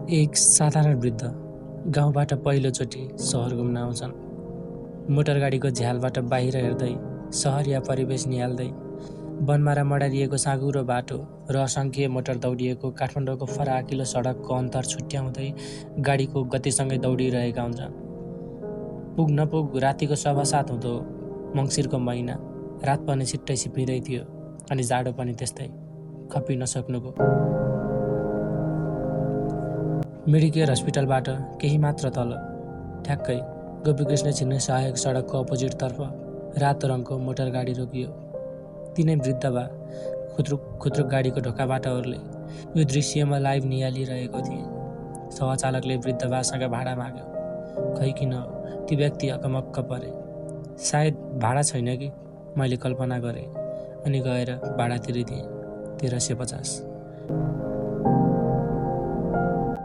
एक साधारण वृद्ध गाउँबाट पहिलोचोटि सहर घुम्न आउँछन्। मोटरगाडीको झ्यालबाट बाहिर हेर्दै सहरिया परिवेश निहाल्दै वनमारा मडारिएको साँघुरो बाटो र असङ्ख्य मोटर दौडिएको काठमाडौँको फराकिलो सडकको अन्तर छुट्याउँदै गाडीको गतिसँगै दौडिरहेका हुन्छन्। पुग नपुग रातिको 7:15 हुँदो मङ्सिरको महिना। रात पनि छिट्टै छिप्पिँदै थियो अनि जाडो पनि त्यस्तै खप्पिन सक्नुको। मेडिकेयर हस्पिटलबाट केही मात्र तल ठ्याक्कै गोपीकृष्ण छिर्ने सहायक सडकको अपोजिटतर्फ रातो रङको मोटर गाडी रोकियो। तिनै वृद्ध बा खुत्रुक गाडीको ढोकाबाट ओर्ले यो दृश्यमा लाइभ निहालिरहेको थिए। सहचालकले वृद्ध बासँग भाडा माग्यो। खै किन ती व्यक्ति अकमक्क परे। सायद भाडा छैन कि मैले कल्पना गरेँ अनि गएर भाडा तिरिदिएँ 1350।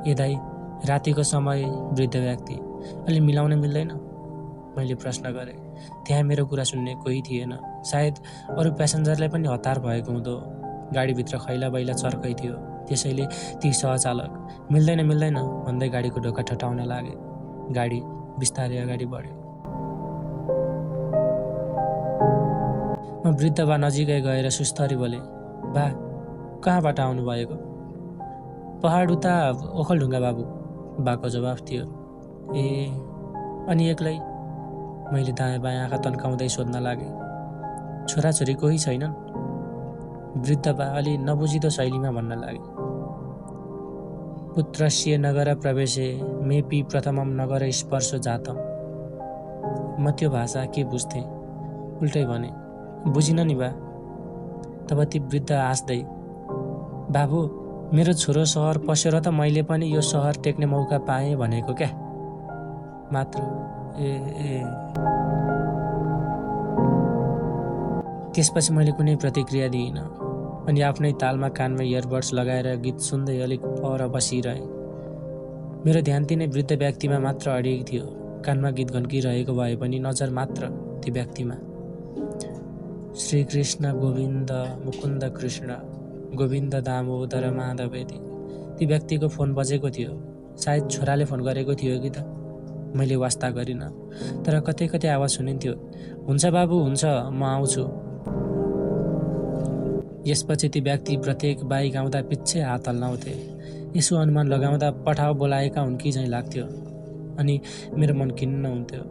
ए दाइ, रातिको समय। वृद्ध व्यक्ति, अलि मिलाउन मिल्दैन? मैले प्रश्न गरेँ। त्यहाँ मेरो कुरा सुन्ने कोही थिएन। सायद अरू प्यासेन्जरलाई पनि हतार भएको हुँदो। गाडीभित्र खैला बैला चर्कै थियो। त्यसैले ती सहचालक मिल्दैन भन्दै गाडीको ढोका ठटाउन लागे। गाडी बिस्तारै अगाडि बढ्यो। म वृद्ध बा नजिकै गएर सुस्तरी बोले, बा कहाँबाट आउनुभएको? पहाड उता ओखलढुङ्गा बाबु, बाको जवाफ थियो। ए, अनि एक्लै? मैले दायाँ बायाँ आँखा तन्काउँदै सोध्न लागे। छोराछोरी कोही छैनन्? वृद्ध बा अलि नबुझिदो शैलीमा भन्न लागे। पुत्रस्य नगर प्रवेशे मेपी प्रथमम नगर स्पर्श जातम। म त्यो भाषा के बुझ्थेँ? उल्टै भने, बुझिन नि बा। तब ती वृद्ध हाँस्दै, बाबु मेरो छोरो सहर पस्यो र त मैले पनि यो सहर टेक्ने मौका पाएँ भनेको क्या मात्र। ए। त्यसपछि मैले कुनै प्रतिक्रिया दिइनँ अनि आफ्नै तालमा कानमा इयरबड्स लगाएर गीत सुन्दै अलिक पर बसिरहेँ। मेरो ध्यान तिनै वृद्ध व्यक्तिमा मात्र अडिएको थियो। कानमा गीत घन्किरहेको भए पनि नजर मात्र ती व्यक्तिमा। श्रीकृष्ण गोविन्द मुकुन्द कृष्ण गोविन्द दामोदर माधवेति। ती व्यक्तिको फोन बजेको थियो। सायद छोराले फोन गरेको थियो कि त। मैले वास्ता गरिनँ, तर कतै कतै आवाज सुनिन्थ्यो, हुन्छ बाबु हुन्छ, म आउँछु। यसपछि ती व्यक्ति प्रत्येक बाइक आउँदा पिच्छे हात हल्लाउँथे। यसो अनुमान लगाउँदा पठाउ बोलाएका हुन् कि झैँ लाग्थ्यो अनि मेरो मन खिन्न हुन्थ्यो।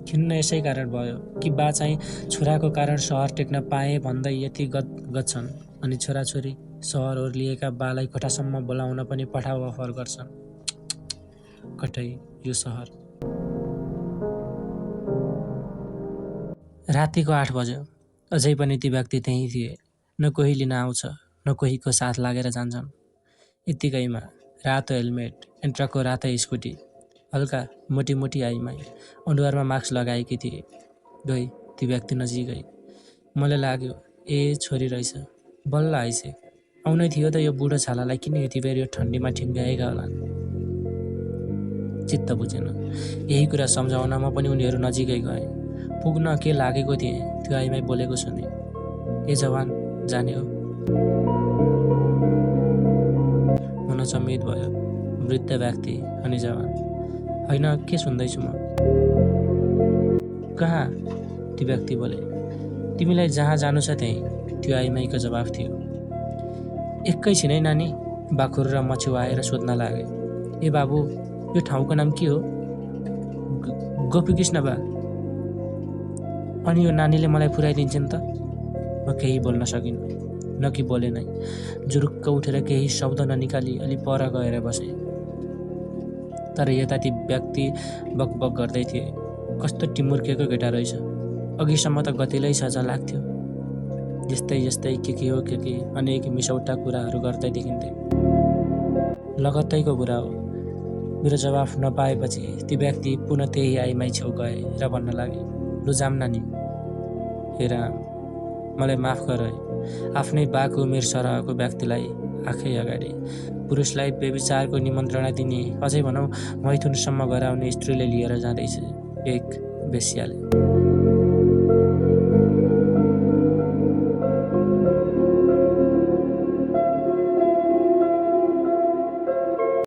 खिन्न यसै कारण भयो कि बा चाहिँ छोराको कारण सहर टेक्न पाएँ भन्दै यति गच्छन् अनि छोराछोरी सहर ओर्लिएका बालाई कोठासम्म बोलाउन पनि पठाउ अफर गर्छन्। कतै यो सहर। रातिको 8 बज्यो। अझै पनि ती व्यक्ति त्यहीँ थिए। न कोही लिन आउँछ न कोहीको साथ लागेर जान्छन्। यत्तिकैमा रातो हेलमेट, एन्ट्राको रातै स्कुटी, हल्का मोटी आइमाई, अनुहारमा मास्क लगाएकी थिए। गई ती व्यक्ति नजिकै। मलाई लाग्यो, ए छोरी रहेछ, बल्ल आइसे। आउनै थियो त यो बुढो छालालाई किन यति बेर यो ठन्डीमा ठिङ्गाएका होलान्? चित्त बुझेन। यही कुरा सम्झाउन म पनि उनीहरू नजिकै गएँ। पुग्न के लागेको थिएँ त्यो आइमाई बोलेको सुने। ए जवान, जाने हो? मन चम्मित भयो। वृद्ध व्यक्ति अनि जवान। होइन, के सुन्दैछु म? कहाँ? ती व्यक्ति बोले। तिमीलाई जहाँ जानु छ त्यहीँ, त्यो आइमाईको जवाफ थियो। एकैछिनै नानी, बाखुर र मछुवा आएर सोध्न लागे। ए बाबु, यो ठाउँको नाम के हो? गोपीकृष्ण बा। अनि यो नानीले मलाई पुर्याइदिन्छन् त? म केही बोल्न सकिनँ, न कि बोले नै। जुरुक्क उठेर केही शब्द ननिकाली अलि पर गएर बसेँ। तर यता ती व्यक्ति बकबक गर्दै थिए। कस्तो टिमुर्केको केटा रहेछ। अघिसम्म त गतिलै सजा लाग्थ्यो। यस्तै के हो के अनेक मिसौटा कुराहरू गर्दै देखिन्थे। लगत्तैको कुरा हो। मेरो जवाफ नपाएपछि ती व्यक्ति पुनः त्यही आइमाई छेउ गए र भन्न लागे, लु जाम नानी। हे राम, मलाई माफ गर। आफ्नै बाको उमेर सरहको व्यक्तिलाई आँखै अगाडि पुरुषलाई व्यभिचारको निमन्त्रणा दिने, अझै भनौँ मैथुनसम्म गराउने स्त्रीले लिएर जाँदैछ एक वेश्याले।